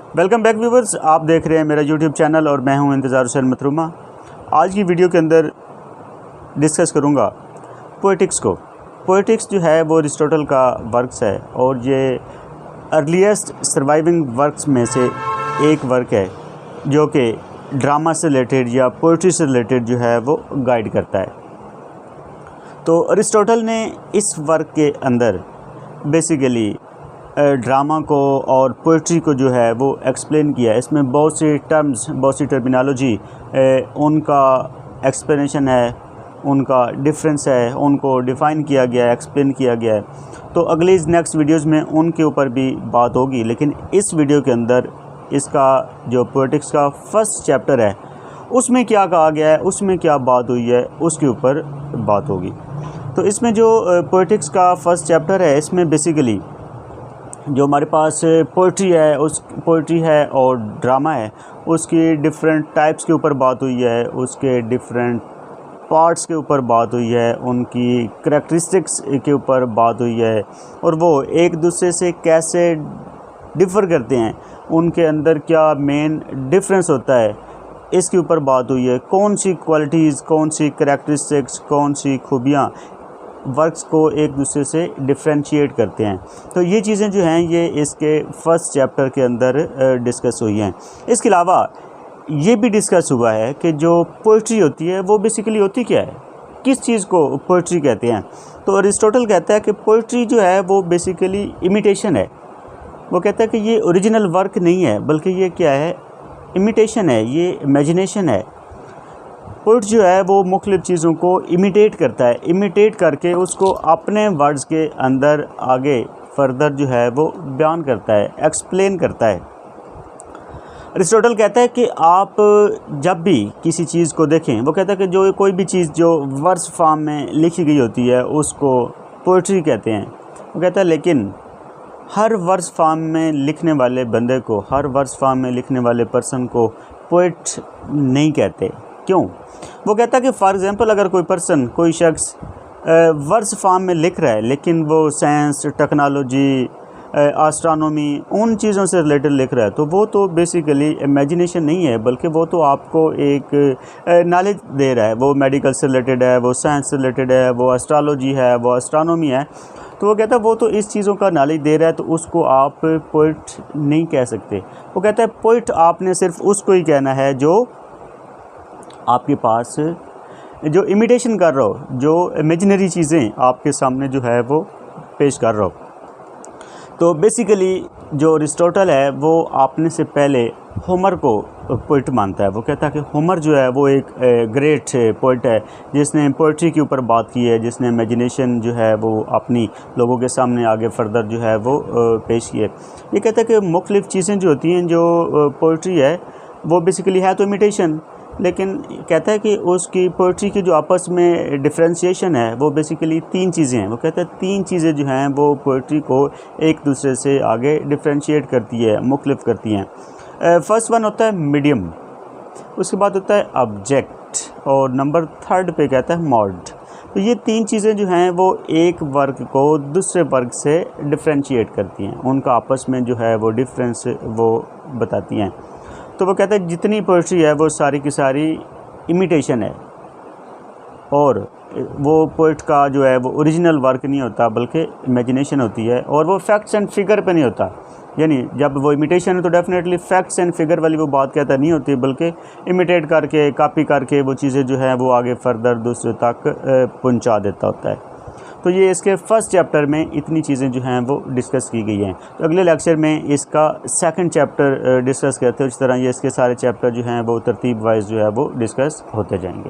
Welcome back viewers, आप देख रहे हैं मेरा यूट्यूब चैनल और मैं हूं इंतज़ार हुसैन मथरुमा। आज की वीडियो के अंदर डिस्कस करूंगा पोएटिक्स को। पोएटिक्स जो है वो अरिस्टोटल का वर्क्स है और ये अर्लीस्ट सर्वाइविंग वर्क्स में से एक वर्क है जो कि ड्रामा से रिलेटेड या पोएट्री से रिलेटेड जो है वो गाइड करता है। तो अरिस्टोटल ने इस वर्क के अंदर बेसिकली ड्रामा को और पोइट्री को जो है वो एक्सप्लेन किया है। इसमें बहुत सी टर्म्स, बहुत सी टर्मिनोलॉजी, उनका एक्सप्लेनेशन है, उनका डिफरेंस है, उनको डिफ़ाइन किया गया है, एक्सप्लेन किया गया है। तो अगली नेक्स्ट वीडियोस में उनके ऊपर भी बात होगी, लेकिन इस वीडियो के अंदर इसका जो पोएटिक्स का फर्स्ट चैप्टर है उसमें क्या कहा गया है, उसमें क्या बात हुई है, उसके ऊपर बात होगी। तो इसमें जो पोएटिक्स का फर्स्ट चैप्टर है, इसमें बेसिकली जो हमारे पास पोइट्री है, उस पोइट्री है और ड्रामा है, उसकी डिफरेंट टाइप्स के ऊपर बात हुई है, उसके डिफरेंट पार्ट्स के ऊपर बात हुई है, उनकी करैक्टरिस्टिक्स के ऊपर बात हुई है और वो एक दूसरे से कैसे डिफ़र करते हैं, उनके अंदर क्या मेन डिफरेंस होता है, इसके ऊपर बात हुई है। कौन सी क्वालिटीज़, कौन सी करैक्टरिस्टिक्स, कौन सी खूबियाँ वर्क्स को एक दूसरे से डिफ्रेंशिएट करते हैं। तो ये चीज़ें जो हैं ये इसके फर्स्ट चैप्टर के अंदर डिस्कस हुई हैं। इसके अलावा ये भी डिस्कस हुआ है कि जो पोइट्री होती है वो बेसिकली होती क्या है, किस चीज़ को पोइट्री कहते हैं। तो अरिस्टोटल कहता है कि पोइट्री जो है वो बेसिकली इमिटेशन है। वो कहता है कि ये ओरिजिनल वर्क नहीं है, बल्कि ये क्या है, इमिटेशन है, ये इमेजिनेशन है। पोइट जो है वो मुख्तलिफ़ चीज़ों को इमिटेट करता है, इमिटेट करके उसको अपने वर्ड्स के अंदर आगे फर्दर जो है वो बयान करता है, एक्सप्लेन करता है। अरिस्टोटल कहता है कि आप जब भी किसी चीज़ को देखें, वो कहता है कि जो कोई भी चीज़ जो वर्स फॉर्म में लिखी गई होती है उसको पोइट्री कहते हैं। वो कहता है लेकिन हर वर्स फॉर्म में लिखने वाले बंदे को, हर वर्स फॉर्म में लिखने वाले पर्सन को पोइट नहीं कहते। क्यों? वो कहता है कि फॉर एग्ज़ाम्पल अगर कोई पर्सन, कोई शख्स वर्स फॉर्म में लिख रहा है लेकिन वो साइंस, टेक्नोलॉजी, एस्ट्रोनॉमी, उन चीज़ों से रिलेटेड लिख रहा है, तो वो तो बेसिकली इमेजिनेशन नहीं है, बल्कि वो तो आपको एक नॉलेज दे रहा है। वो मेडिकल से रिलेटेड है, वो साइंस से रिलेटेड है, वो एस्ट्रोलॉजी है, वो एस्ट्रोनॉमी है। तो वो कहता है वो तो इस चीज़ों का नॉलेज दे रहा है, तो उसको आप पोइट नहीं कह सकते। वो कहता है पोइट आपने सिर्फ उसको ही कहना है जो आपके पास जो इमिटेशन कर रहा हो, जो इमेजिनरी चीज़ें आपके सामने जो है वो पेश कर रहा हो। तो बेसिकली जो अरिस्टोटल है वो आपने से पहले होमर को पोइट मानता है। वो कहता है कि होमर जो है वो एक ग्रेट पोइट है जिसने पोइट्री के ऊपर बात की है, जिसने इमेजिनेशन जो है वो अपनी लोगों के सामने आगे फर्दर जो है वो पेश की है। ये कहता है कि मुख्तलिफ़ चीज़ें जो होती हैं, जो पोइट्री है वो बेसिकली है तो इमिटेशन, लेकिन कहता है कि उसकी पोइट्री की जो आपस में डिफ्रेंशिएशन है वो बेसिकली तीन चीज़ें हैं। वो कहता है तीन चीज़ें जो हैं वो पोइट्री को एक दूसरे से आगे डिफ्रेंशिएट करती है, मुख्तलिफ करती हैं। फर्स्ट वन होता है मीडियम, उसके बाद होता है ऑब्जेक्ट और नंबर थर्ड पे कहता है मोड। तो ये तीन चीज़ें जो हैं वो एक वर्क को दूसरे वर्क से डिफ्रेंशिएट करती हैं, उनका आपस में जो है वो डिफरेंस वो बताती हैं। तो वो कहता है जितनी पोइट्री है वो सारी की सारी इमिटेशन है और वो पोइट का जो है वो ओरिजिनल वर्क नहीं होता, बल्कि इमेजिनेशन होती है और वो फैक्ट्स एंड फिगर पे नहीं होता। यानी जब वो इमिटेशन है तो डेफिनेटली फैक्ट्स एंड फिगर वाली वो बात कहता नहीं होती, बल्कि इमिटेट करके, कॉपी करके वो चीज़ें जो है वो आगे फर्दर दूसरे तक पहुंचा देता होता है। तो ये इसके फर्स्ट चैप्टर में इतनी चीज़ें जो हैं वो डिस्कस की गई हैं। तो अगले लेक्चर में इसका सेकंड चैप्टर डिस्कस करते हैं। इस तरह ये इसके सारे चैप्टर जो हैं वो तरतीब वाइज जो है वो डिस्कस होते जाएंगे।